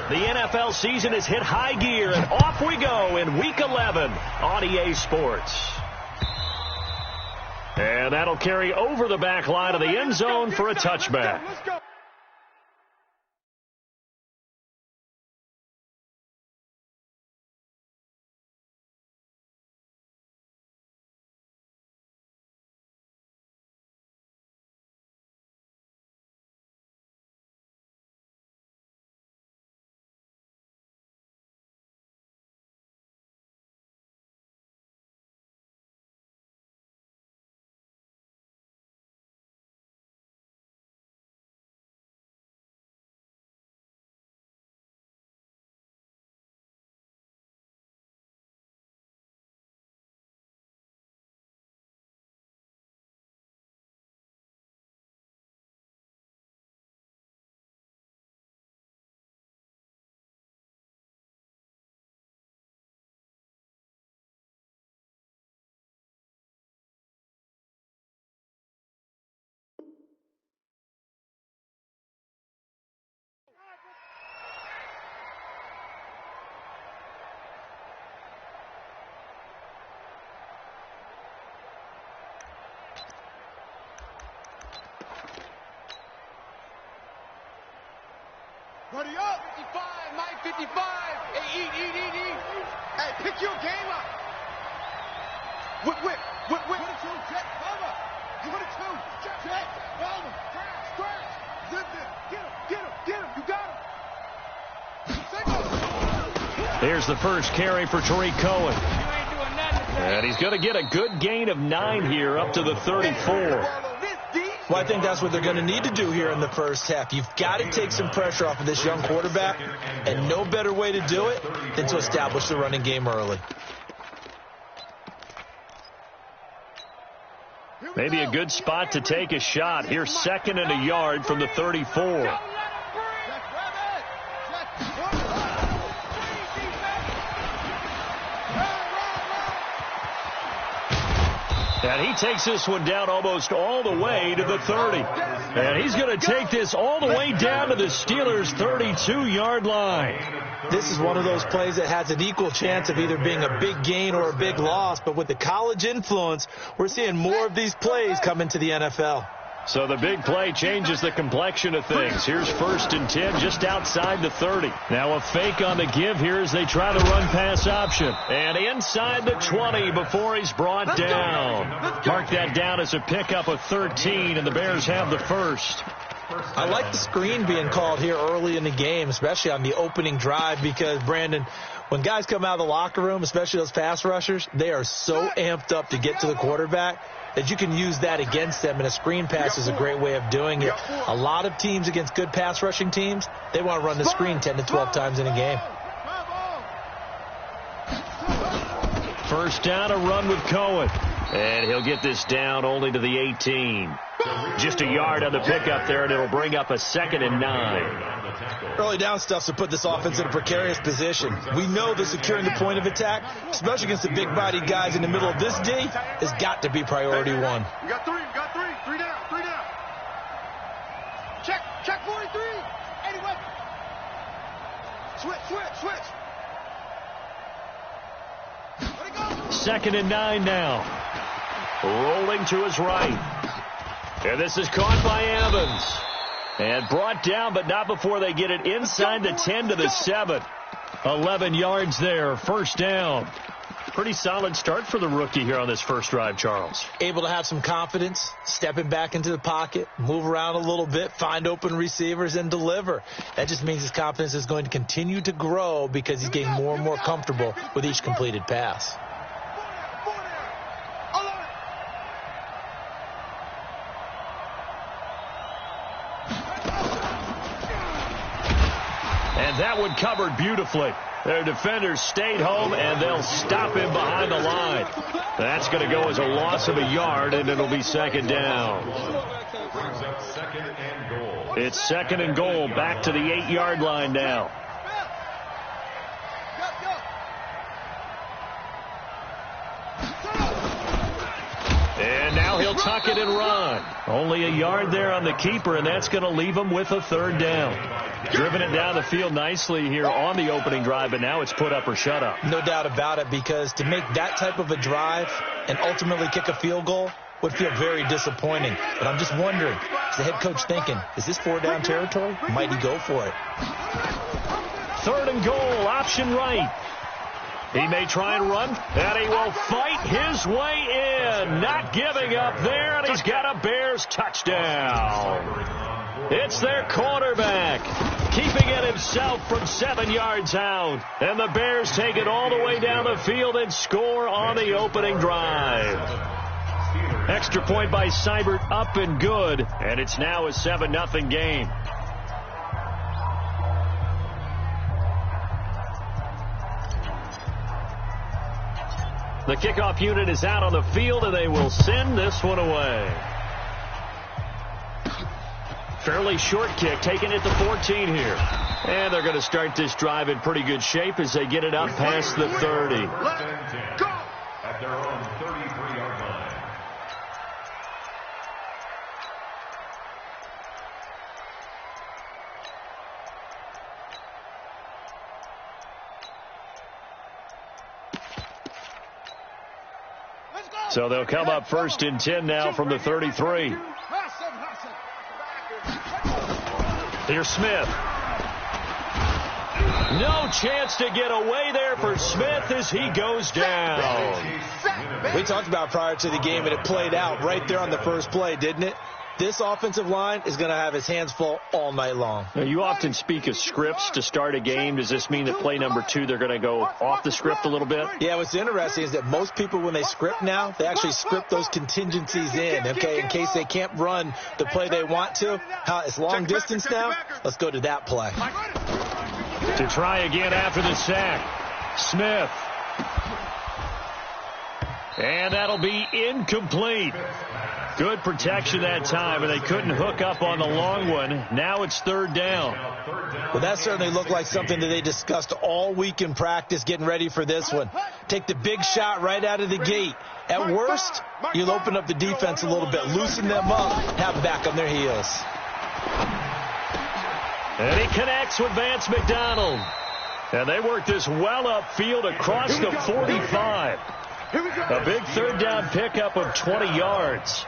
The NFL season has hit high gear, and off we go in Week 11 on EA Sports. And that'll carry over the back line of the end zone for a touchback. Ready up! 55, Mike, 55! Hey, eat! Hey, pick your game up! Whip! 22, jet, cover! 22, jet, cover! Scratch! Zip it! Get him! You got him! There's the first carry for Tariq Cohen. And he's going to get a good gain of 9 here up to the 34. Well, I think that's what they're going to need to do here in the first half. You've got to take some pressure off of this young quarterback, and no better way to do it than to establish the running game early. Maybe a good spot to take a shot. Here's 2nd and a yard from the 34. And he takes this one down almost all the way to the 30. And he's going to take this all the way down to the Steelers' 32-yard line. This is one of those plays that has an equal chance of either being a big gain or a big loss. But with the college influence, we're seeing more of these plays come into the NFL. So the big play changes the complexion of things. Here's 1st and 10 just outside the 30. Now a fake on the give here as they try to run pass option. And inside the 20 before he's brought down. Mark that down as a pickup of 13, and the Bears have the first. I like the screen being called here early in the game, especially on the opening drive, because, Brandon, when guys come out of the locker room, especially those pass rushers, they are so amped up to get to the quarterback that you can use that against them, and a screen pass is a great way of doing it. A lot of teams against good pass rushing teams, they want to run the screen 10 to 12 times in a game. First down, a run with Cohen. And he'll get this down only to the 18. Just a yard on the pickup there, and it'll bring up a 2nd and 9. Early down stuff to put this offense in a precarious position. We know that securing the point of attack, especially against the big-bodied guys in the middle of this D, has got to be priority one. You got three. Three down. Check 43. Anyway. Switch. Let it go. 2nd and 9 now. Rolling to his right. And this is caught by Evans. And brought down, but not before they get it inside the 10 to the 7. 11 yards there, first down. Pretty solid start for the rookie here on this first drive, Charles. Able to have some confidence, stepping back into the pocket, move around a little bit, find open receivers, and deliver. That just means his confidence is going to continue to grow because he's getting more and more comfortable with each completed pass. And that one covered beautifully. Their defenders stayed home, and they'll stop him behind the line. That's going to go as a loss of a yard, and it'll be 2nd down. It's 2nd and goal, back to the 8-yard line now. And now he'll tuck it and run. Only a yard there on the keeper, and that's going to leave them with a third down. Driven it down the field nicely here on the opening drive, but now it's put up or shut up. No doubt about it, because to make that type of a drive and ultimately kick a field goal would feel very disappointing. But I'm just wondering, is the head coach thinking, is this 4-down territory? Might he go for it? 3rd and goal, option right. He may try and run, and he will fight his way in. Not giving up there, and he's got a Bears touchdown. It's their quarterback, keeping it himself from 7 yards out. And the Bears take it all the way down the field and score on the opening drive. Extra point by Seibert, up and good, and it's now a 7-0 game. The kickoff unit is out on the field, and they will send this one away. Fairly short kick, taking it to 14 here. And they're going to start this drive in pretty good shape as they get it up past the 30. Let's go! At their own 33-yard line. So they'll come up 1st and 10 now from the 33. Here's Smith. No chance to get away there for Smith as he goes down. We talked about prior to the game, and it played out right there on the first play, didn't it? This offensive line is going to have his hands full all night long. Now, you often speak of scripts to start a game. Does this mean that play number 2, they're going to go off the script a little bit? Yeah, what's interesting is that most people, when they script now, they actually script those contingencies in, okay, in case they can't run the play they want to. It's long distance now. Let's go to that play. To try again after the sack. Smith. And that'll be incomplete. Good protection that time, and they couldn't hook up on the long one. Now it's 3rd down. Well, that certainly looked like something that they discussed all week in practice, getting ready for this one. Take the big shot right out of the gate. At worst, you'll open up the defense a little bit, loosen them up, have them back on their heels. And he connects with Vance McDonald. And they work this well upfield across the 45. A big 3rd down pickup of 20 yards.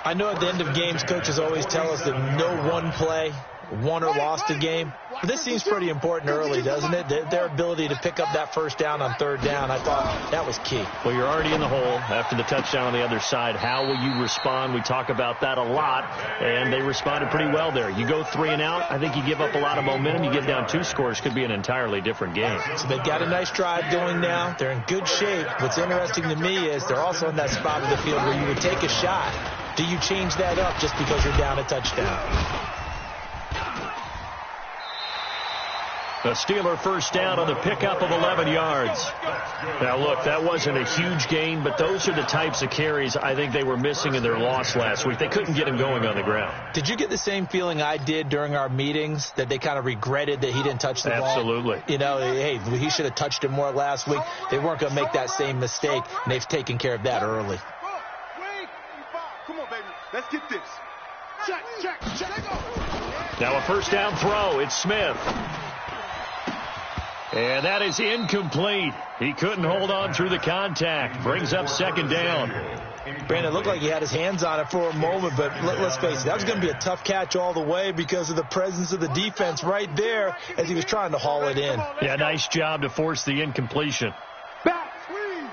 I know at the end of games, coaches always tell us that no one play won or lost a game. But this seems pretty important early, doesn't it? Their ability to pick up that 1st down on 3rd down, I thought that was key. Well, you're already in the hole after the touchdown on the other side. How will you respond? We talk about that a lot, and they responded pretty well there. You go 3 and out, I think you give up a lot of momentum. You give down 2 scores, could be an entirely different game. So they've got a nice drive going now. They're in good shape. What's interesting to me is they're also in that spot of the field where you would take a shot. Do you change that up just because you're down a touchdown? The Steeler 1st down on the pickup of 11 yards. Now, look, that wasn't a huge gain, but those are the types of carries I think they were missing in their loss last week. They couldn't get him going on the ground. Did you get the same feeling I did during our meetings, that they kind of regretted that he didn't touch the ball? Absolutely. You know, hey, he should have touched it more last week. They weren't going to make that same mistake, and they've taken care of that early. Come on, baby. Let's get this. Check. Now a 1st down throw. It's Smith. And that is incomplete. He couldn't hold on through the contact. Brings up 2nd down. Brandon, it looked like he had his hands on it for a moment, but let's face it, that was going to be a tough catch all the way because of the presence of the defense right there as he was trying to haul it in. Yeah, nice job to force the incompletion. Back, please.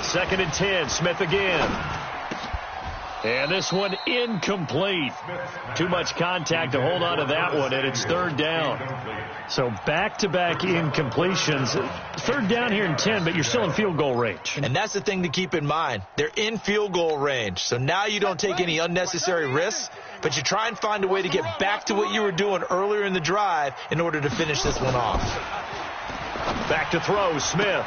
2nd and 10. Smith again. And this one incomplete. Too much contact to hold on to that one, and it's 3rd down. So back-to-back incompletions. 3rd down here in 10, but you're still in field goal range. And that's the thing to keep in mind. They're in field goal range. So now you don't take any unnecessary risks, but you try and find a way to get back to what you were doing earlier in the drive in order to finish this one off. Back to throw, Smith.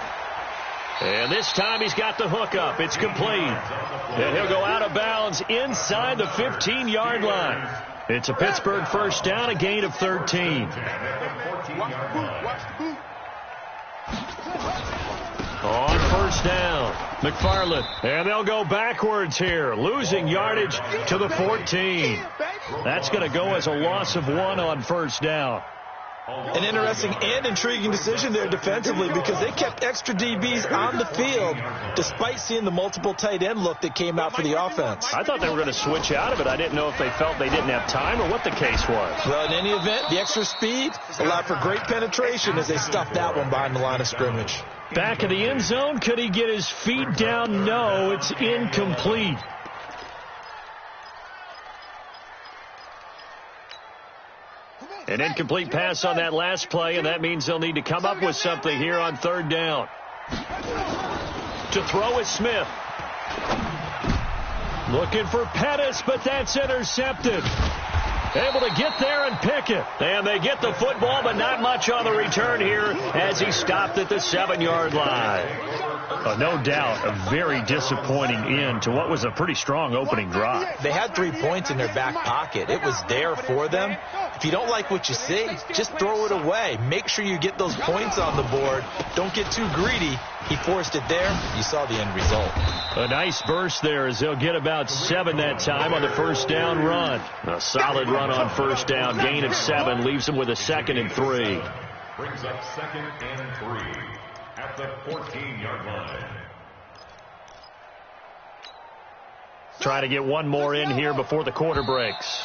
And this time he's got the hookup. It's complete. And he'll go out of bounds inside the 15-yard line. It's a Pittsburgh 1st down, a gain of 13. On first down, McFarland. And they'll go backwards here, losing yardage to the 14. That's going to go as a loss of 1 on first down. An interesting and intriguing decision there defensively because they kept extra DBs on the field despite seeing the multiple tight end look that came out for the offense. I thought they were going to switch out of it. I didn't know if they felt they didn't have time or what the case was. Well, in any event, the extra speed allowed for great penetration as they stuffed that one behind the line of scrimmage. Back in the end zone, could he get his feet down? No, it's incomplete. An incomplete pass on that last play, and that means they'll need to come up with something here on third down. To throw is Smith. Looking for Pettis, but that's intercepted. Able to get there and pick it. And they get the football, but not much on the return here as he stopped at the 7-yard line. No doubt a very disappointing end to what was a pretty strong opening drive. They had 3 points in their back pocket. It was there for them. If you don't like what you see, just throw it away. Make sure you get those points on the board. Don't get too greedy. He forced it there. You saw the end result. A nice burst there as they'll get about 7 that time on the first down run. A solid run on first down. Gain of 7 leaves them with a 2nd and 3. Brings up 2nd and 3 at the 14-yard line. Try to get one more in here before the quarter breaks.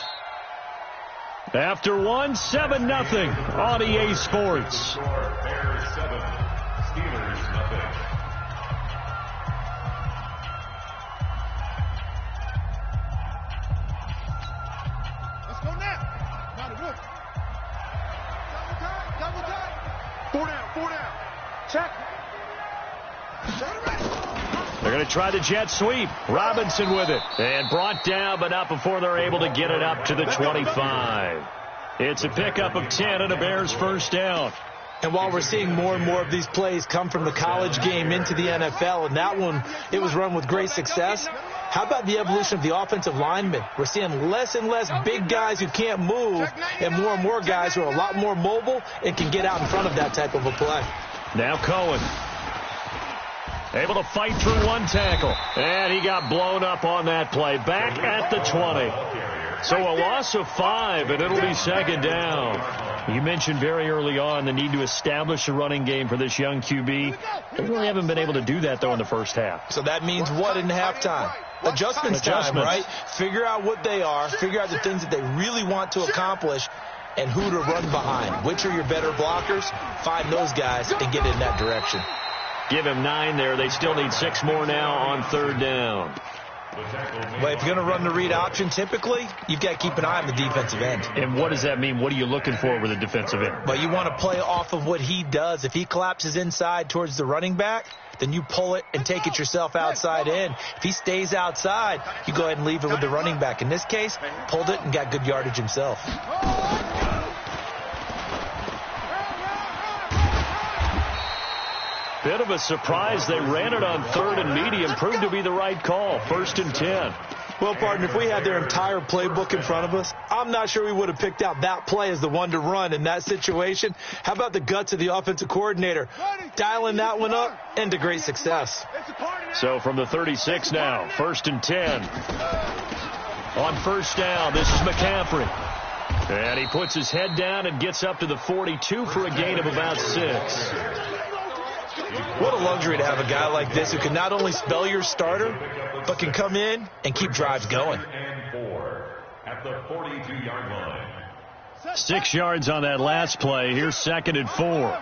After 1, 7-0 on EA Sports. Bears 7, Steelers nothing. Let's go now. Now the wood. Double time. 4 down. Check. They're going to try the jet sweep. Robinson with it. And brought down, but not before they're able to get it up to the 25. It's a pickup of 10 and a Bears first down. And while we're seeing more and more of these plays come from the college game into the NFL, and that one, it was run with great success, how about the evolution of the offensive linemen? We're seeing less and less big guys who can't move and more guys who are a lot more mobile and can get out in front of that type of a play. Now Cohen. Able to fight through one tackle. And he got blown up on that play. Back at the 20. So a loss of 5, and it'll be 2nd down. You mentioned very early on the need to establish a running game for this young QB. They really haven't been able to do that, though, in the first half. So that means what in halftime? Adjustments time, right? Figure out what they are. Figure out the things that they really want to accomplish and who to run behind. Which are your better blockers? Find those guys and get in that direction. Give him 9 there. They still need 6 more now on third down. Well, if you're going to run the read option, typically, you've got to keep an eye on the defensive end. And what does that mean? What are you looking for with the defensive end? Well, you want to play off of what he does. If he collapses inside towards the running back, then you pull it and take it yourself outside in. If he stays outside, you go ahead and leave it with the running back. In this case, pulled it and got good yardage himself. Bit of a surprise. They ran it on 3rd and medium. Proved to be the right call. 1st and 10. Well, partner, if we had their entire playbook in front of us, I'm not sure we would have picked out that play as the one to run in that situation. How about the guts of the offensive coordinator? Dialing that one up into great success. So from the 36 now, 1st and 10. On first down, this is McCaffrey. And he puts his head down and gets up to the 42 for a gain of about 6. What a luxury to have a guy like this who can not only spell your starter, but can come in and keep drives going. And 4 at the 42-yard line. 6 yards on that last play. Here's 2nd and 4.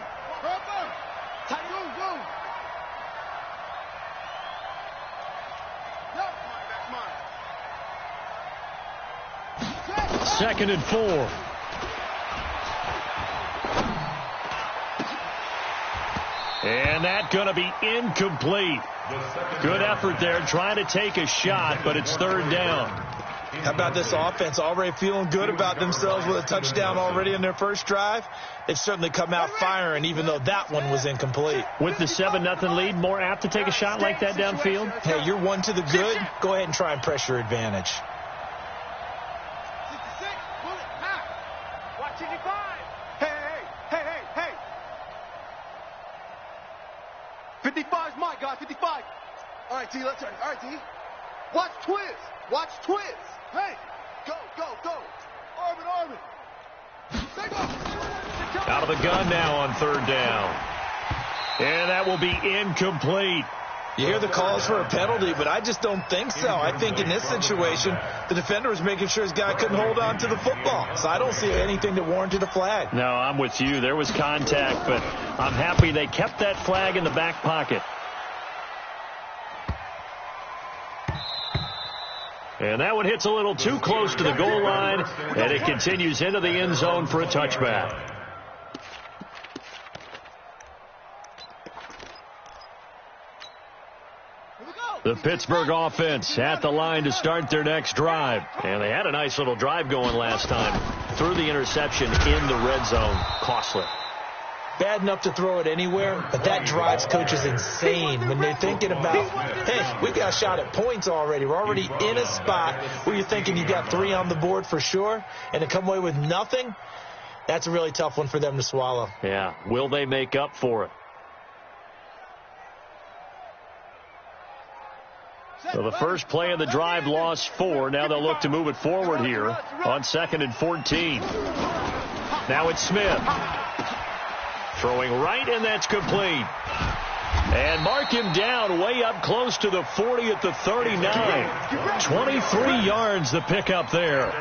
Second and 4. And that's going to be incomplete. Good effort there trying to take a shot, but it's 3rd down. How about this offense already feeling good about themselves with a touchdown already in their first drive? They've certainly come out firing, even though that one was incomplete. With the 7-0 lead, more apt to take a shot like that downfield? Hey, you're one to the good. Go ahead and try and press your advantage. 55 All right, D, let's turn. All right, D. Watch twist. Watch twist. Hey, go, go, go. Arvin. Take off. Out of the gun now on third down. And that will be incomplete. You hear the calls for a penalty, but I just don't think so. I think in this situation, the defender was making sure his guy couldn't hold on to the football. So I don't see anything that warranted a flag. No, I'm with you. There was contact, but I'm happy they kept that flag in the back pocket. And that one hits a little too close to the goal line, and it continues into the end zone for a touchback. The Pittsburgh offense at the line to start their next drive. And they had a nice little drive going last time. Threw the interception in the red zone. Costly. Bad enough to throw it anywhere, but that drives coaches insane when they're thinking about, hey, we've got a shot at points already. We're already in a spot where you're thinking you got 3 on the board for sure, and to come away with nothing, that's a really tough one for them to swallow. Yeah. Will they make up for it? So the first play of the drive lost 4. Now they'll look to move it forward here on 2nd and 14. Now it's Smith. Throwing right, and that's complete. And mark him down way up close to the 40 at the 39. 23 yards the pickup there.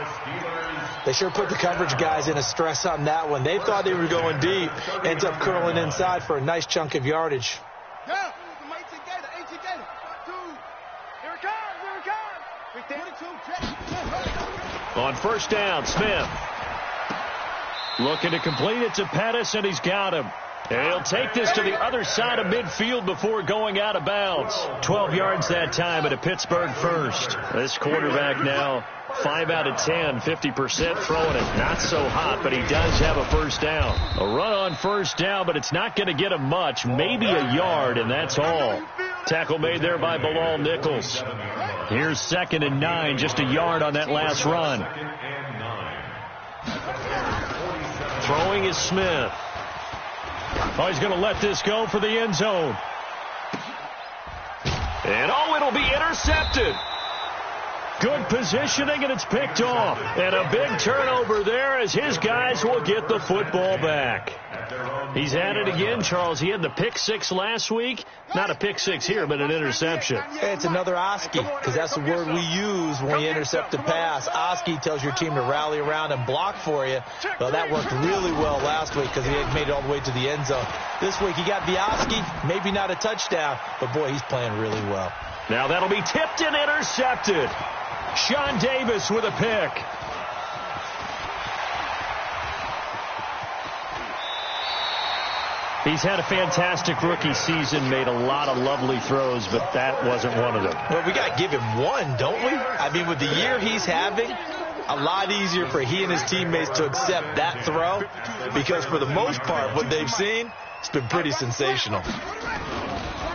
They sure put the coverage guys in a stress on that one. They thought they were going deep. Ends up curling inside for a nice chunk of yardage. On first down, Smith. Looking to complete it to Pettis, and he's got him. And he'll take this to the other side of midfield before going out of bounds. 12 yards that time at a Pittsburgh first. This quarterback now 5 out of 10, 50% throwing it. Not so hot, but he does have a first down. A run on first down, but it's not going to get him much. Maybe a yard, and that's all. Tackle made there by Bilal Nichols. Here's 2nd and 9, just a yard on that last run. Throwing is Smith. Oh, he's going to let this go for the end zone. And oh, it'll be intercepted. Good positioning, and it's picked off. And a big turnover there as his guys will get the football back. He's at it again, Charles. He had the pick 6 last week. Not a pick 6 here, but an interception. It's another Oski, because that's the word we use when you intercept a pass. Oski tells your team to rally around and block for you. Well, that worked really well last week because he had made it all the way to the end zone. This week he got the Oski, maybe not a touchdown, but boy, he's playing really well. Now that'll be tipped and intercepted. Sean Davis with a pick. He's had a fantastic rookie season, made a lot of lovely throws, but that wasn't one of them. Well, we got to give him one, don't we? I mean, with the year he's having, a lot easier for he and his teammates to accept that throw, because for the most part, what they've seen, it's been pretty sensational.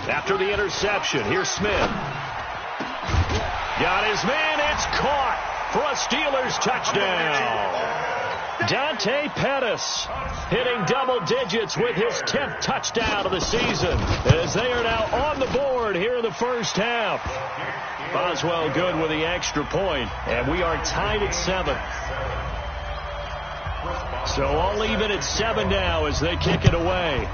After the interception, here's Smith. Got his man, it's caught for a Steelers touchdown. Dante Pettis hitting double digits with his 10th touchdown of the season as they are now on the board here in the first half. Boswell good with the extra point, and we are tied at 7. So all even at 7 now as they kick it away.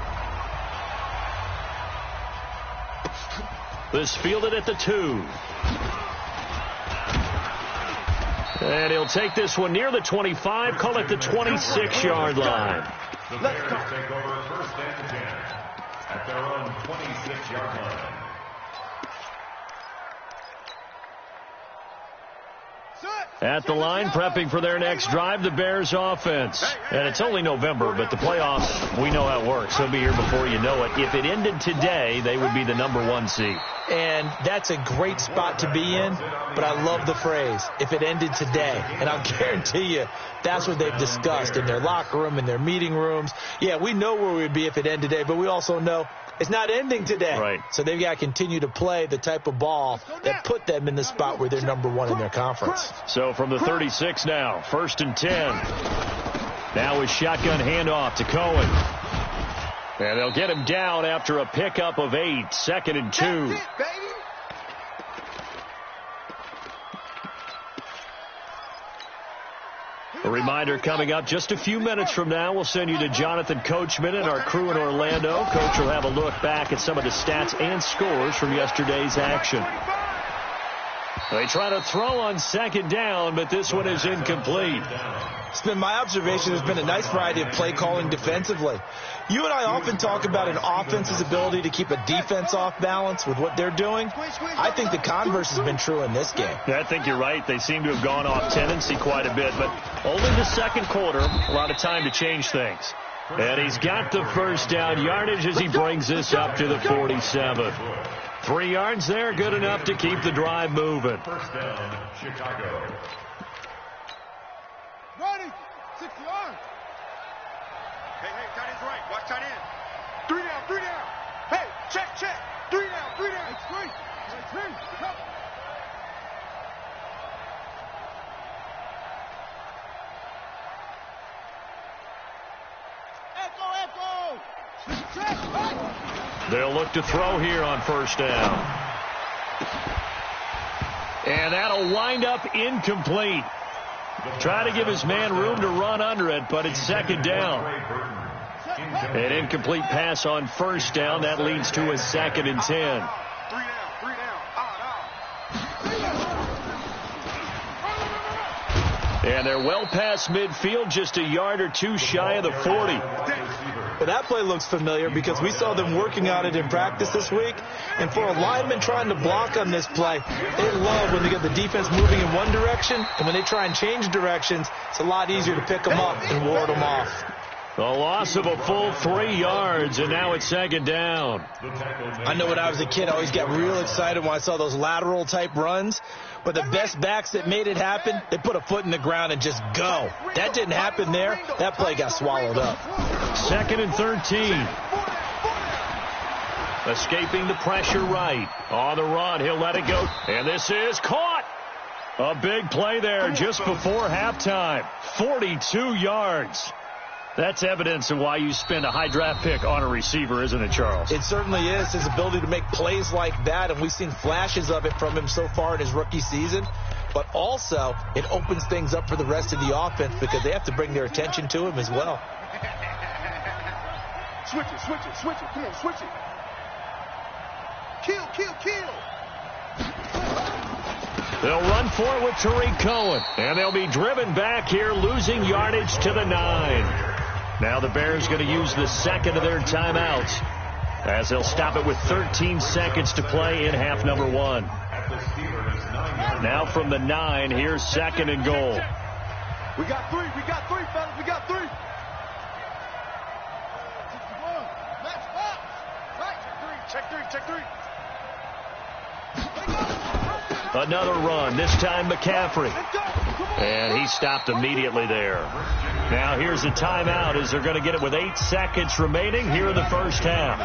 This fielded at the 2. And he'll take this one near the 25, call it the 26-yard line. The Bears take over 1st and 10 at their own 26-yard line. At the line, prepping for their next drive, the Bears offense. And it's only November, but the playoffs, we know how it works. They'll be here before you know it. If it ended today, they would be the number 1 seed. And that's a great spot to be in, but I love the phrase, if it ended today. And I'll guarantee you, that's what they've discussed in their locker room, in their meeting rooms. Yeah, we know where we'd be if it ended today, but we also know it's not ending today. Right. So they've got to continue to play the type of ball that put them in the spot where they're number 1 in their conference. So from the 36 now, 1st and 10. Now his shotgun handoff to Cohen. And they'll get him down after a pickup of 8, 2nd and 2. reminder coming up just a few minutes from now, we'll send you to Jonathan Coachman and our crew in Orlando. Coach will have a look back at some of the stats and scores from yesterday's action. They try to throw on second down, but this one is incomplete. It's been my observation. There's been a nice variety of play calling defensively. You and I often talk about an offense's ability to keep a defense off balance with what they're doing. I think the converse has been true in this game. Yeah, I think you're right. They seem to have gone off tendency quite a bit, but only the second quarter, a lot of time to change things. And he's got the first down yardage as he brings this up to the 47. 3 yards there, good enough to keep the drive moving. First down, Chicago. Ready. 6 yards. Hey, tight end's right. Watch tight end. 3 down. Hey, check. 3 down. It's three. Come. Echo. Check. They'll look to throw here on first down. And that'll wind up incomplete. Try to give his man room to run under it, but it's second down. An incomplete pass on first down. That leads to a 2nd and 10. 3 down. And they're well past midfield, just a yard or two shy of the 40. But that play looks familiar because we saw them working on it in practice this week. And for a lineman trying to block on this play, they love when they get the defense moving in one direction. And when they try and change directions, it's a lot easier to pick them up and ward them off. A loss of a full 3 yards, and now it's second down. I know when I was a kid, I always got real excited when I saw those lateral type runs. But the best backs that made it happen, they put a foot in the ground and just go. That didn't happen there. That play got swallowed up. 2nd and 13. Escaping the pressure right. On the run, he'll let it go. And this is caught. A big play there just before halftime. 42 yards. That's evidence of why you spend a high draft pick on a receiver, isn't it, Charles? It certainly is. His ability to make plays like that, and we've seen flashes of it from him so far in his rookie season. But also, it opens things up for the rest of the offense because they have to bring their attention to him as well. Switch it. Come on, switch it. Kill. They'll run for it with Tariq Cohen. And they'll be driven back here, losing yardage to the 9. Now the Bears going to use the second of their timeouts as they'll stop it with 13 seconds to play in half number 1. Now from the 9, here's 2nd and goal. We got three, fellas. We got 3. Check 3. Another run, this time McCaffrey. And he stopped immediately there. Now here's a timeout as they're going to get it with 8 seconds remaining here in the first half.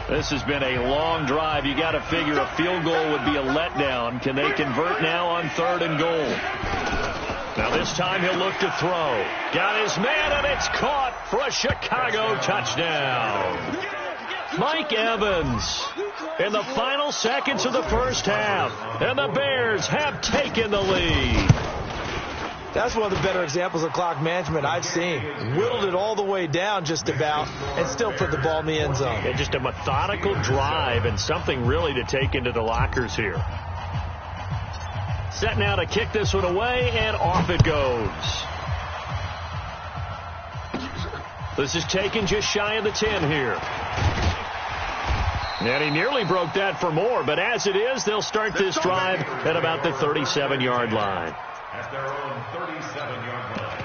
This has been a long drive. You got to figure a field goal would be a letdown. Can they convert now on 3rd and goal? Now this time he'll look to throw. Got his man, and it's caught for a Chicago touchdown. Mike Evans in the final seconds of the first half, and the Bears have taken the lead. That's one of the better examples of clock management I've seen. Whittled it all the way down just about and still put the ball in the end zone. And just a methodical drive and something really to take into the lockers here. Set now to kick this one away, and off it goes. This is taken just shy of the 10 here. And he nearly broke that for more, but as it is, they'll start this drive at about the 37-yard line. At their own 37-yard line.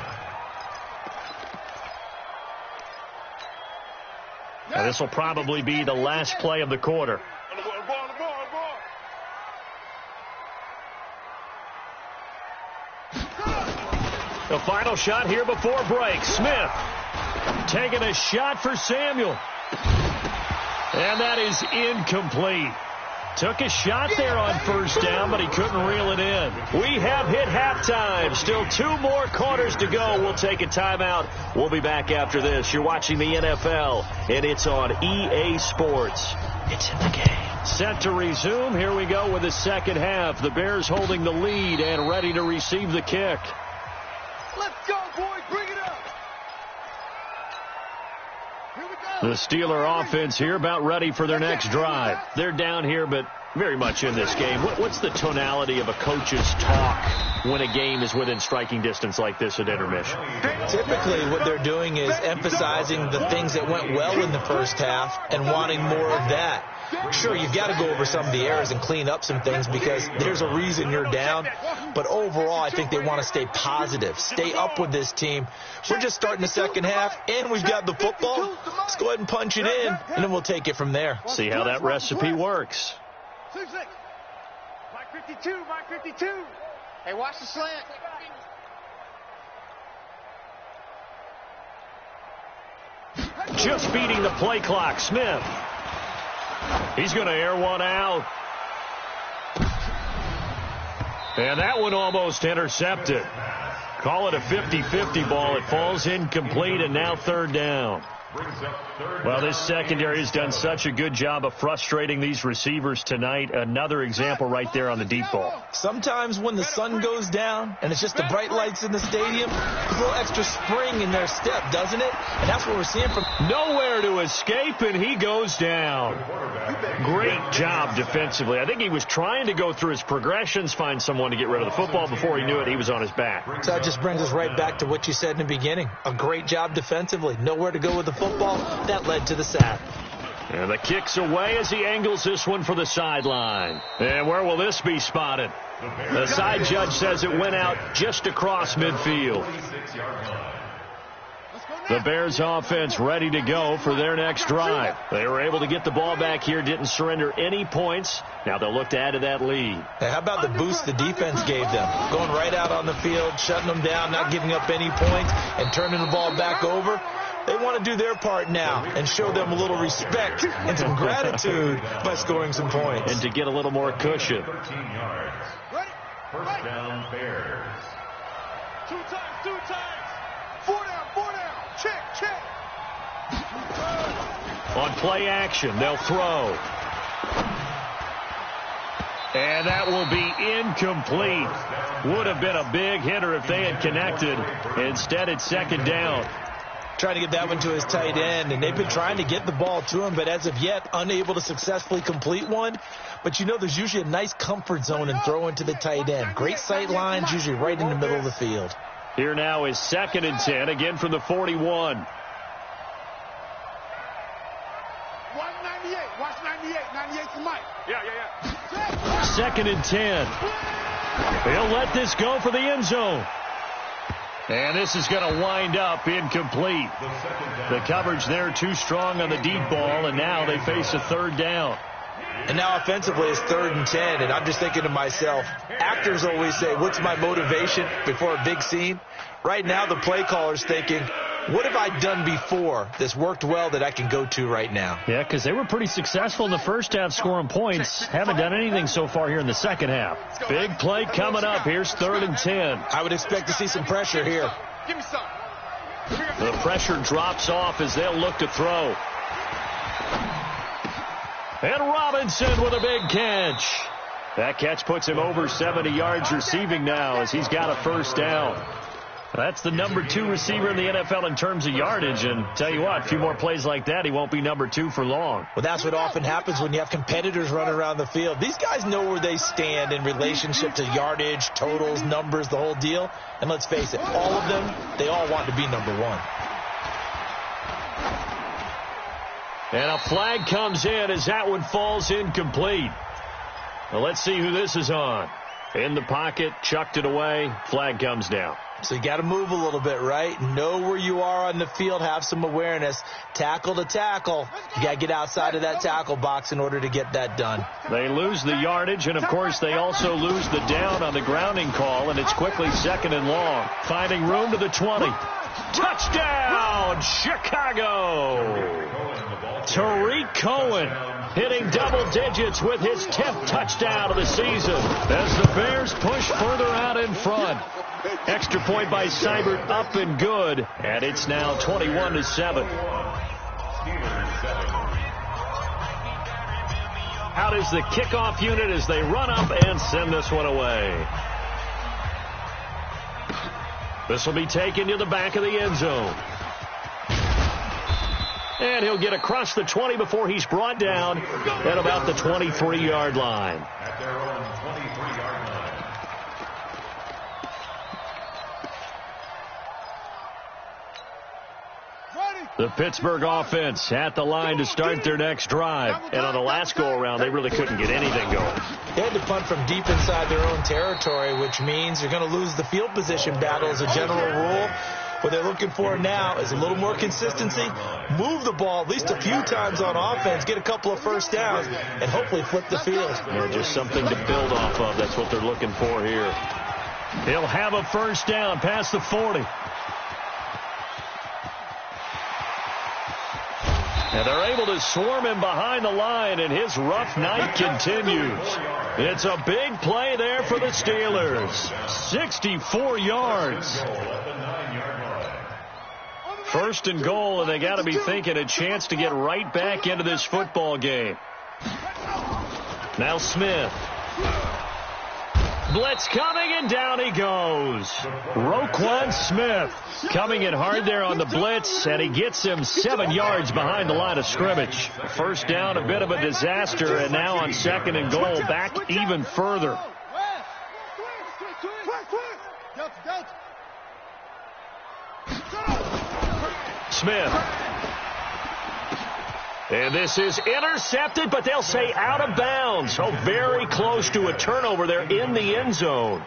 Now this will probably be the last play of the quarter. The final shot here before break. Smith taking a shot for Samuel. And that is incomplete. Took a shot there on first down, but he couldn't reel it in. We have hit halftime. Still 2 more quarters to go. We'll take a timeout. We'll be back after this. You're watching the NFL, and it's on EA Sports. It's in the game. Set to resume. Here we go with the second half. The Bears holding the lead and ready to receive the kick. Let's go, The Steeler offense here about ready for their next drive. They're down here, but very much in this game. What's the tonality of a coach's talk when a game is within striking distance like this at intermission? Typically, what they're doing is emphasizing the things that went well in the first half and wanting more of that. Sure, you've got to go over some of the errors and clean up some things because there's a reason you're down. But overall, I think they want to stay positive, stay up with this team. We're just starting the second half, and we've got the football. Let's go ahead and punch it in, and then we'll take it from there. See how that recipe works. 2-6. Mike 52, Mike 52. Hey, watch the slant. Just beating the play clock, Smith. He's going to air one out. And that one almost intercepted. Call it a 50-50 ball. It falls incomplete, and now third down. Well, this secondary has done such a good job of frustrating these receivers tonight. Another example right there on the deep ball. Sometimes when the sun goes down and it's just the bright lights in the stadium, there's a little extra spring in their step, doesn't it? And that's what we're seeing from... Nowhere to escape, and he goes down. Great job defensively. I think he was trying to go through his progressions, find someone to get rid of the football. Before he knew it, he was on his back. So that just brings us right back to what you said in the beginning. A great job defensively. Nowhere to go with the football. That led to the sack. And the kick's away as he angles this one for the sideline. And where will this be spotted? The side judge says it went out just across midfield. The Bears offense ready to go for their next drive. They were able to get the ball back here, didn't surrender any points. Now they'll look to add to that lead. Hey, how about the boost the defense gave them? Going right out on the field, shutting them down, not giving up any points, and turning the ball back over. They want to do their part now and show them a little respect and some gratitude by scoring some points. And to get a little more cushion. 13 yards. First down, Bears. Two times. Four down. Check. On play action, they'll throw. And that will be incomplete. Would have been a big hitter if they had connected. Instead, it's second down. Trying to get that one to his tight end, and they've been trying to get the ball to him, but as of yet, unable to successfully complete one. But you know, there's usually a nice comfort zone in throwing to the tight end. Great sight lines, usually right in the middle of the field. Here now is 2nd and 10, again from the 41. 198. Watch 98. 98 to Mike. Yeah. 2nd and 10. He'll let this go for the end zone. And this is going to wind up incomplete. The coverage there too strong on the deep ball, and now they face a third down. And now offensively it's 3rd and 10, and I'm just thinking to myself, actors always say, what's my motivation before a big scene? Right now the play caller's thinking, what have I done before that's worked well that I can go to right now? Yeah, because they were pretty successful in the first half scoring points. Haven't done anything so far here in the second half. Big play coming up. Here's 3rd and 10. I would expect to see some pressure here. Give me some. The pressure drops off as they'll look to throw. And Robinson with a big catch. That catch puts him over 70 yards receiving now as he's got a first down. That's the number 2 receiver in the NFL in terms of yardage. And tell you what, a few more plays like that, he won't be number 2 for long. Well, that's what often happens when you have competitors running around the field. These guys know where they stand in relationship to yardage, totals, numbers, the whole deal. And let's face it, all of them, they all want to be number 1. And a flag comes in as that one falls incomplete. Well, let's see who this is on. In the pocket, chucked it away, flag comes down. So you got to move a little bit, right? Know where you are on the field, have some awareness. Tackle to tackle. You got to get outside of that tackle box in order to get that done. They lose the yardage, and, of course, they also lose the down on the grounding call, and it's quickly 2nd and long. Finding room to the 20. Touchdown, Chicago! Tariq Cohen hitting double digits with his 10th touchdown of the season as the Bears push further out in front. Extra point by Seibert up and good, and it's now 21-7. Out is the kickoff unit as they run up and send this one away. This will be taken to the back of the end zone. And he'll get across the 20 before he's brought down at about the 23-yard line. At their own 23-yard line. The Pittsburgh offense at the line to start their next drive. And on the last go-around, they really couldn't get anything going. They had to punt from deep inside their own territory, which means you're going to lose the field position battle as a general rule. What they're looking for now is a little more consistency, move the ball at least a few times on offense, get a couple of first downs, and hopefully flip the field. Yeah, just something to build off of. That's what they're looking for here. He'll have a first down past the 40. And they're able to swarm him behind the line, and his rough night continues. It's a big play there for the Steelers. 64 yards. First and goal, and they got to be thinking a chance to get right back into this football game. Now Smith. Blitz coming, and down he goes. Roquan Smith coming in hard there on the blitz, and he gets him 7 yards behind the line of scrimmage. First down, a bit of a disaster, and now on second and goal, back even further. Smith. And this is intercepted, but they'll say out of bounds. So very close to a turnover there in the end zone.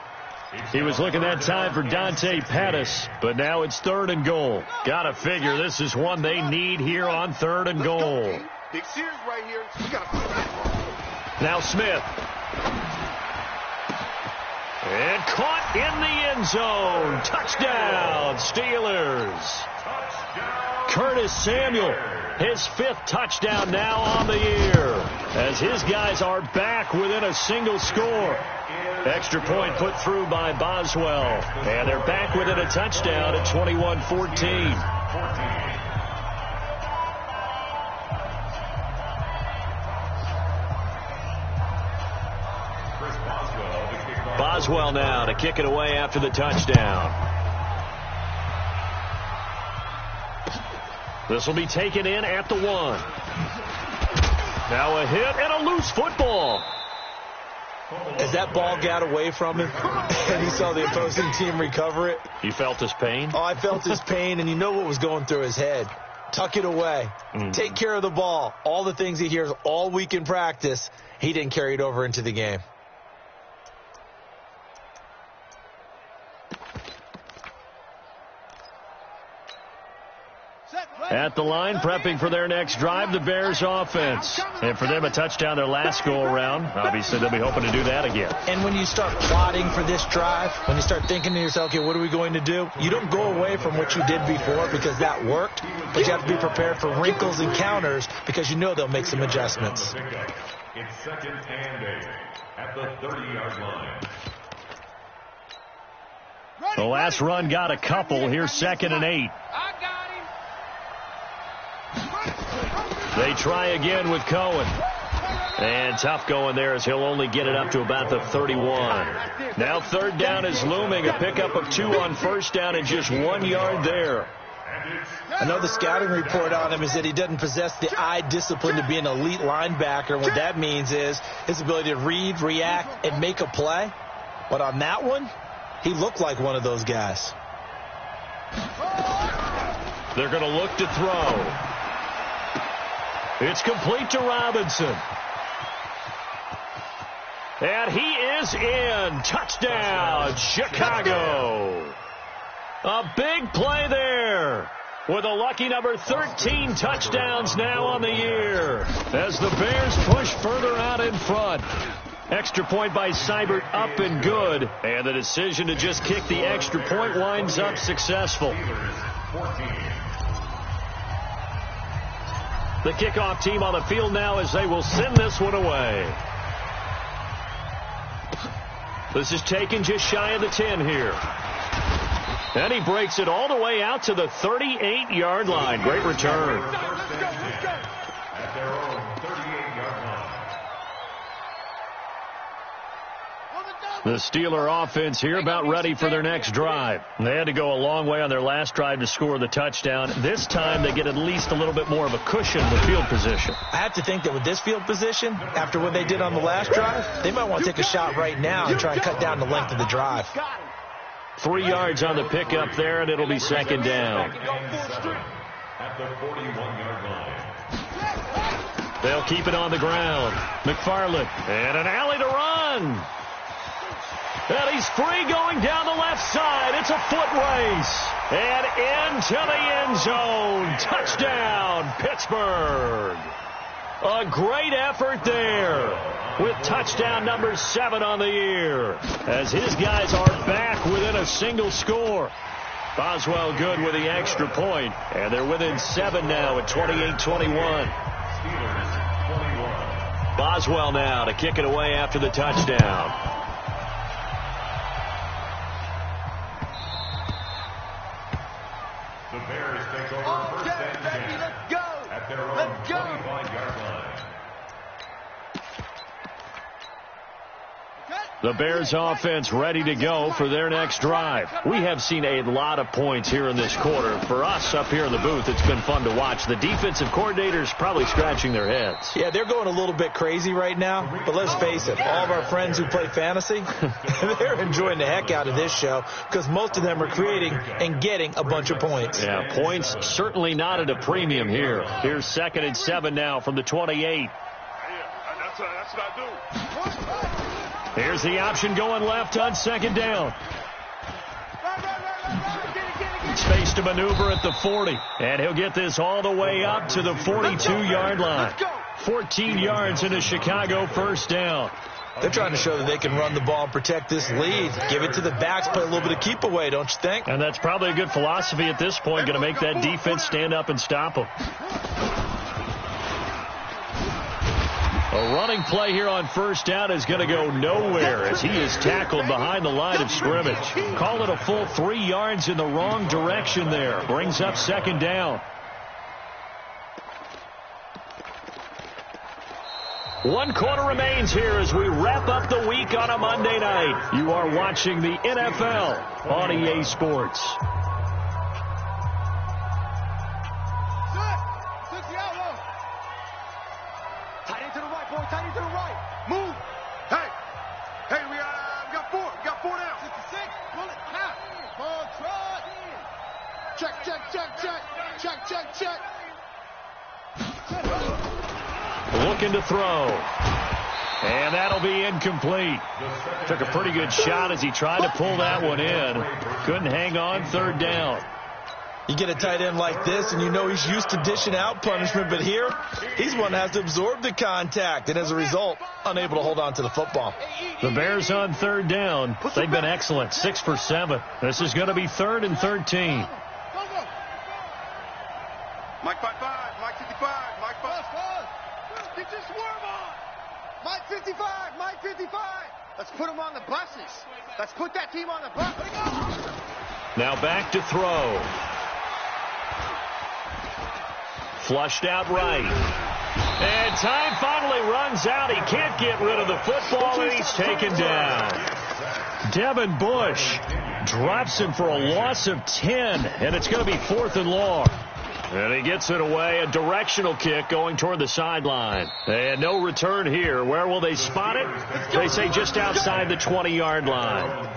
He was looking that time for Dante Pettis, but now it's third and goal. Got to figure this is one they need here on third and goal. Big series right here. Now Smith. And caught in the end zone. Touchdown, Steelers. Curtis Samuel, his 5th touchdown now on the year, as his guys are back within a single score. Extra point put through by Boswell, and they're back within a touchdown at 21-14. Boswell now to kick it away after the touchdown. This will be taken in at the 1. Now a hit and a loose football. As that ball got away from him and he saw the opposing team recover it. You felt his pain? Oh, I felt his pain, and you know what was going through his head. Tuck it away. Take care of the ball. All the things he hears all week in practice, he didn't carry it over into the game. At the line, prepping for their next drive, the Bears offense. And for them, a touchdown their last go-around. Obviously, they'll be hoping to do that again. And when you start plotting for this drive, when you start thinking to yourself, okay, what are we going to do? You don't go away from what you did before because that worked, but you have to be prepared for wrinkles and counters because you know they'll make some adjustments. It's second and 8 at the 30-yard line. The last run got a couple. Here's second and 8. They try again with Cohen. And tough going there as he'll only get it up to about the 31. Now third down is looming. A pickup of 2 on first down and just 1 yard there. I know the scouting report on him is that he doesn't possess the eye discipline to be an elite linebacker. And what that means is his ability to read, react, and make a play. But on that one, he looked like one of those guys. They're going to look to throw. It's complete to Robinson. And he is in. Touchdown, Chicago. A big play there with a lucky number 13 touchdowns now on the year as the Bears push further out in front. Extra point by Seibert up and good. And the decision to just kick the extra point winds up successful. The kickoff team on the field now as they will send this one away. This is taken just shy of the 10 here. And he breaks it all the way out to the 38-yard line. Great return. At their own 38-yard line. The Steeler offense here about ready for their next drive. They had to go a long way on their last drive to score the touchdown. This time they get at least a little bit more of a cushion with field position. I have to think that with this field position, after what they did on the last drive, they might want to take a shot right now and try and cut down the length of the drive. 3 yards on the pickup there, and it'll be second down. At the 41-yard line. They'll keep it on the ground. McFarland, and an alley to run. And he's free going down the left side. It's a foot race. And into the end zone. Touchdown, Pittsburgh. A great effort there with touchdown number 7 on the year as his guys are back within a single score. Boswell good with the extra point, and they're within 7 now at 28-21. Boswell now to kick it away after the touchdown. The Bears take over first and 10 at their own 25-yard line. The Bears offense ready to go for their next drive. We have seen a lot of points here in this quarter. For us up here in the booth, it's been fun to watch. The defensive coordinators probably scratching their heads. Yeah, they're going a little bit crazy right now. But let's face it, all of our friends who play fantasy, they're enjoying the heck out of this show because most of them are creating and getting a bunch of points. Yeah, points certainly not at a premium here. Here's 2nd and 7 now from the 28. That's what I do. Here's the option going left on 2nd down. Space to maneuver at the 40. And he'll get this all the way up to the 42-yard line. 14 yards into Chicago, first down. They're trying to show that they can run the ball and protect this lead. Give it to the backs, play a little bit of keep away, don't you think? And that's probably a good philosophy at this point, going to make that defense stand up and stop them. A running play here on first down is going to go nowhere as he is tackled behind the line of scrimmage. Call it a full 3 yards in the wrong direction there. Brings up 2nd down. 1 quarter remains here as we wrap up the week on a Monday night. You are watching the NFL on EA Sports. Looking to throw. And that'll be incomplete. Took a pretty good shot as he tried to pull that one in. Couldn't hang on, 3rd down. You get a tight end like this, and you know he's used to dishing out punishment, but here, he's one that has to absorb the contact, and as a result, unable to hold on to the football. The Bears on 3rd down. They've been excellent, 6 for 7. This is going to be 3rd and 13. Mike 5-5, Mike 55, Mike 5. Get your swerve on. Mike 55, Mike 55. Let's put him on the buses. Let's put that team on the bus. Now back to throw. Flushed out right. And time finally runs out. He can't get rid of the football, and he's taken down. Devin Bush drops him for a loss of 10, and it's going to be 4th and long. And he gets it away, a directional kick going toward the sideline. And no return here. Where will they spot it? They say just outside the 20-yard line.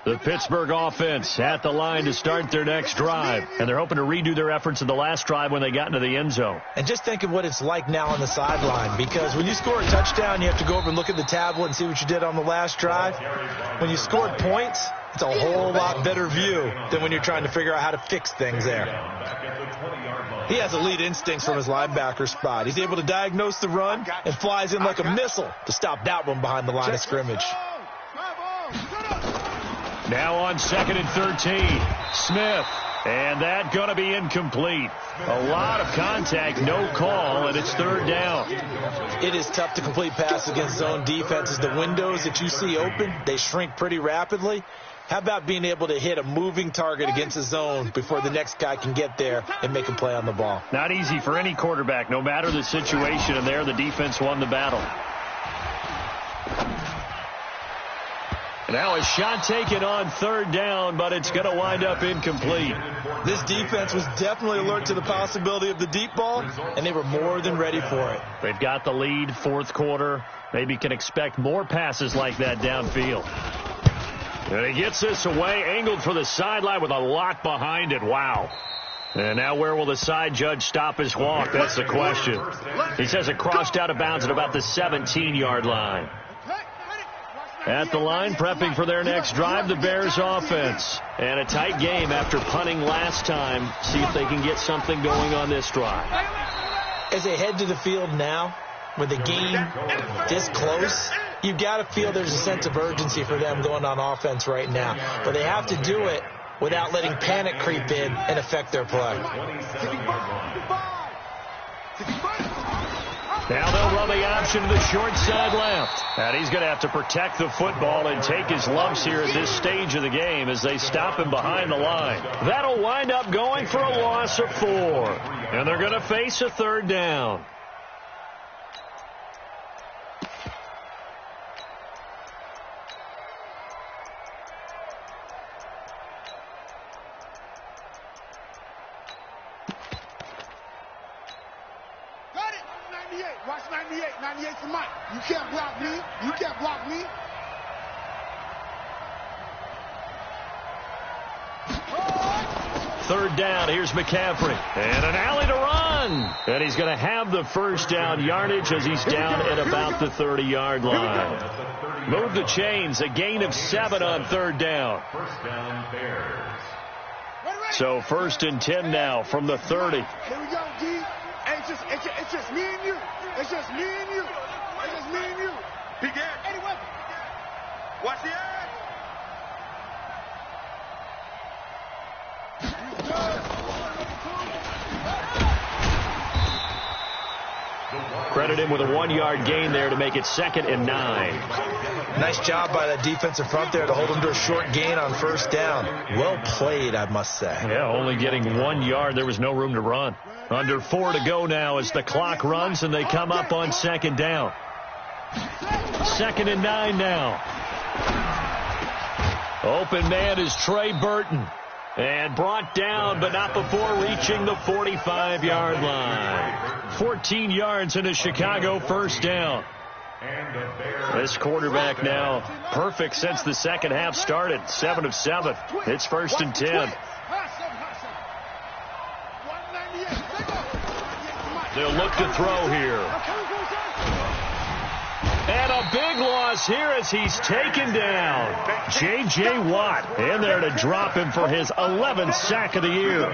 The Pittsburgh offense at the line to start their next drive. And they're hoping to redo their efforts in the last drive when they got into the end zone. And just think of what it's like now on the sideline, because when you score a touchdown, you have to go over and look at the tablet and see what you did on the last drive. When you scored points, it's a whole lot better view than when you're trying to figure out how to fix things there. He has elite instincts from his linebacker spot. He's able to diagnose the run and flies in like a missile to stop that one behind the line of scrimmage. Now on 2nd and 13, Smith. And that going to be incomplete. A lot of contact, no call, and it's 3rd down. It is tough to complete passes against zone defenses. The windows that you see open, they shrink pretty rapidly. How about being able to hit a moving target against the zone before the next guy can get there and make a play on the ball? Not easy for any quarterback, no matter the situation, and there the defense won the battle. Now a shot taken on third down, but it's going to wind up incomplete. This defense was definitely alert to the possibility of the deep ball, and they were more than ready for it. They've got the lead, fourth quarter. Maybe can expect more passes like that downfield. And he gets this away, angled for the sideline with a lot behind it. Wow. And now where will the side judge stop his walk? That's the question. He says it crossed out of bounds at about the 17-yard line. At the line, prepping for their next drive, the Bears offense. And a tight game after punting last time. See if they can get something going on this drive. As they head to the field now, with the game this close, you've got to feel there's a sense of urgency for them going on offense right now. But they have to do it without letting panic creep in and affect their play. Now they'll run the option to the short side left. And he's going to have to protect the football and take his lumps here at this stage of the game as they stop him behind the line. That'll wind up going for a loss of 4. And they're going to face a third down. Watch 98. 98 for Mike. You can't block me. You can't block me. Third down. Here's McCaffrey. And an alley to run. And he's going to have the first down yardage as he's down at about the 30-yard line. Move the chains. A gain of 7 on third down. First down, Bears. So first and 10 now from the 30. Here we go, D. It's just me and you. It's just me and you. It's just me and you. Big air. Anyway. Watch the air. Credit him with a 1-yard gain there to make it 2nd and 9. Nice job by that defensive front there to hold him to a short gain on first down. Well played, I must say. Yeah, only getting 1 yard. There was no room to run. Under 4 to go now as the clock runs and they come up on 2nd down. 2nd and 9 now. Open man is Trey Burton. And brought down, but not before reaching the 45-yard line. 14 yards in a Chicago first down. This quarterback now perfect since the second half started. 7 of 7. It's 1st and 10. They'll look to throw here. And a big loss here as he's taken down. J.J. Watt in there to drop him for his 11th sack of the year.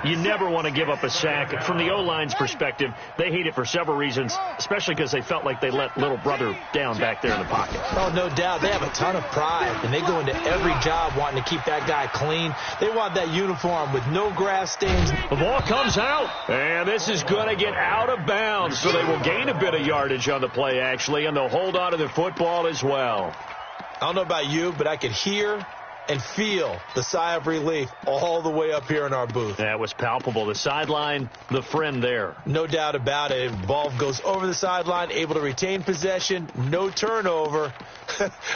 You never want to give up a sack. From the O-line's perspective, they hate it for several reasons, especially because they felt like they let little brother down back there in the pocket. Oh, no doubt. They have a ton of pride, and they go into every job wanting to keep that guy clean. They want that uniform with no grass stains. The ball comes out, and this is going to get out of bounds, so they will gain a bit of yardage on the play, actually, and they'll hold on to the football as well. I don't know about you, but I could hear and feel the sigh of relief all the way up here in our booth. That was palpable. The sideline, the friend there. No doubt about it. Ball goes over the sideline, able to retain possession, no turnover.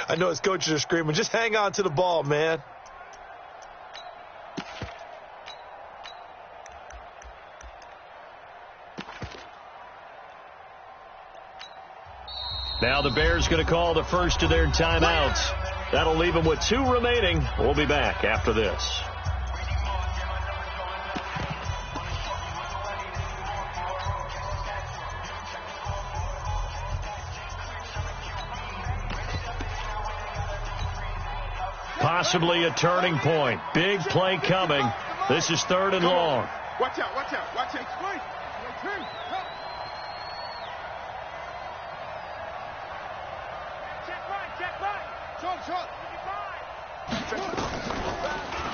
I know his coaches are screaming, just hang on to the ball, man. Now the Bears going to call the first of their timeouts. That'll leave them with 2 remaining. We'll be back after this. Possibly a turning point. Big play coming. This is 3rd and long. Watch out, watch out, watch out.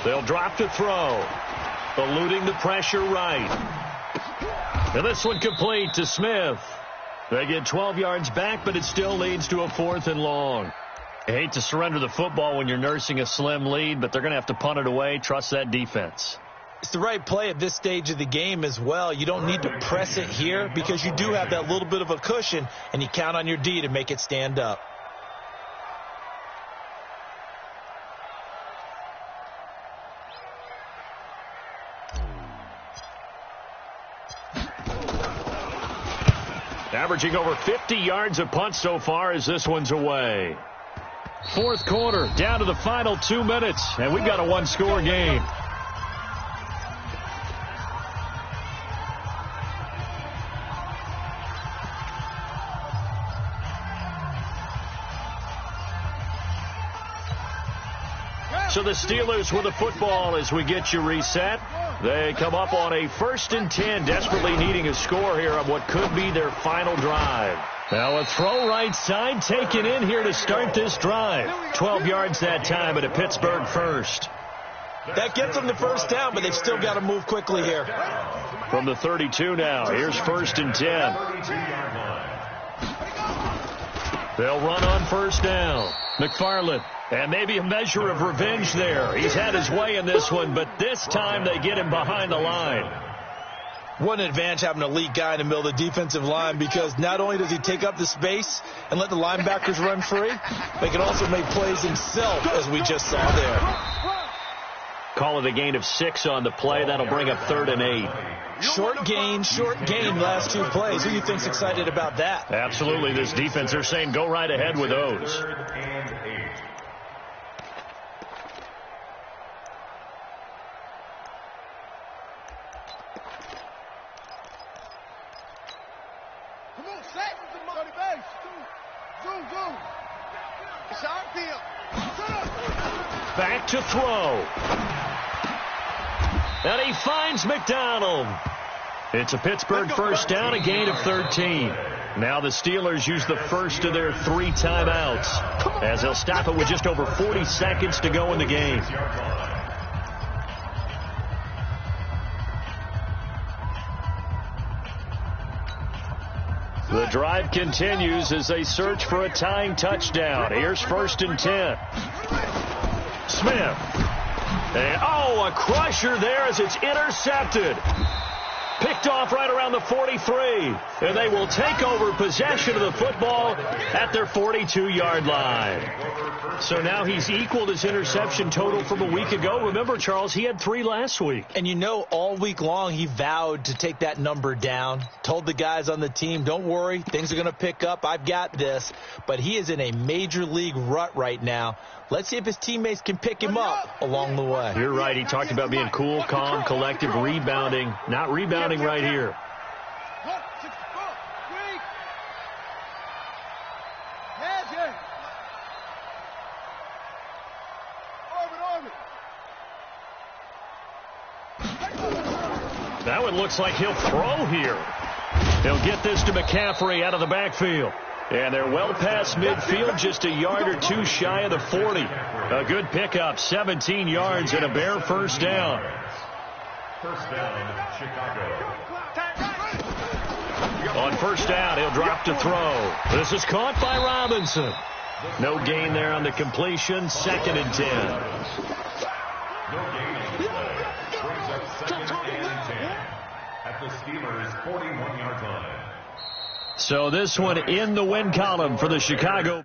They'll drop to throw. Eluding the pressure right. And this one complete to Smith. They get 12 yards back, but it still leads to a 4th and long. I hate to surrender the football when you're nursing a slim lead, but they're going to have to punt it away. Trust that defense. It's the right play at this stage of the game as well. You don't need to press it here because you do have that little bit of a cushion, and you count on your D to make it stand up. Averaging over 50 yards a punt so far as this one's away. Fourth quarter, down to the final 2 minutes, and we've got a one-score game. So the Steelers with the football as we get you reset. They come up on a 1st and 10, desperately needing a score here on what could be their final drive. Now a throw right side taken in here to start this drive. 12 yards that time at a Pittsburgh first. That gets them the first down, but they've still got to move quickly here. From the 32 now, here's 1st and 10. They'll run on first down. McFarland. And maybe a measure of revenge there. He's had his way in this one, but this time they get him behind the line. What an advantage having an elite guy in the middle of the defensive line, because not only does he take up the space and let the linebackers run free, but he can also make plays himself, as we just saw there. Call it a gain of 6 on the play. That'll bring up 3rd and 8. Short gain, last 2 plays. Who do you think's excited about that? Absolutely. This defense, they're saying go right ahead with those. 3rd and 8. Back to throw. And he finds McDonald. It's a Pittsburgh first down, a gain of 13. Now the Steelers use the first of their 3 timeouts as they'll stop it with just over 40 seconds to go in the game. The drive continues as they search for a tying touchdown. Here's 1st and 10. Smith. And, a crusher there as it's intercepted. Picked off right around the 43. And they will take over possession of the football at their 42-yard line. So now he's equaled his interception total from a week ago. Remember, Charles, he had 3 last week. And you know, all week long he vowed to take that number down. Told the guys on the team, don't worry, things are going to pick up. I've got this. But he is in a major league rut right now. Let's see if his teammates can pick him up along the way. You're right. He talked about being cool, calm, collective, rebounding. Not rebounding right here. That one looks like he'll throw here. He'll get this to McCaffrey out of the backfield. And they're well past midfield, just a yard or 2 shy of the 40. A good pickup, 17 yards and a bare first down. First down, Chicago. On first down, he'll drop to throw. This is caught by Robinson. No gain there on the completion, 2nd and 10. No gain on the play. Brings up 2nd and 10 at the Steelers' 41-yard line. So this one in the win column for the Chicago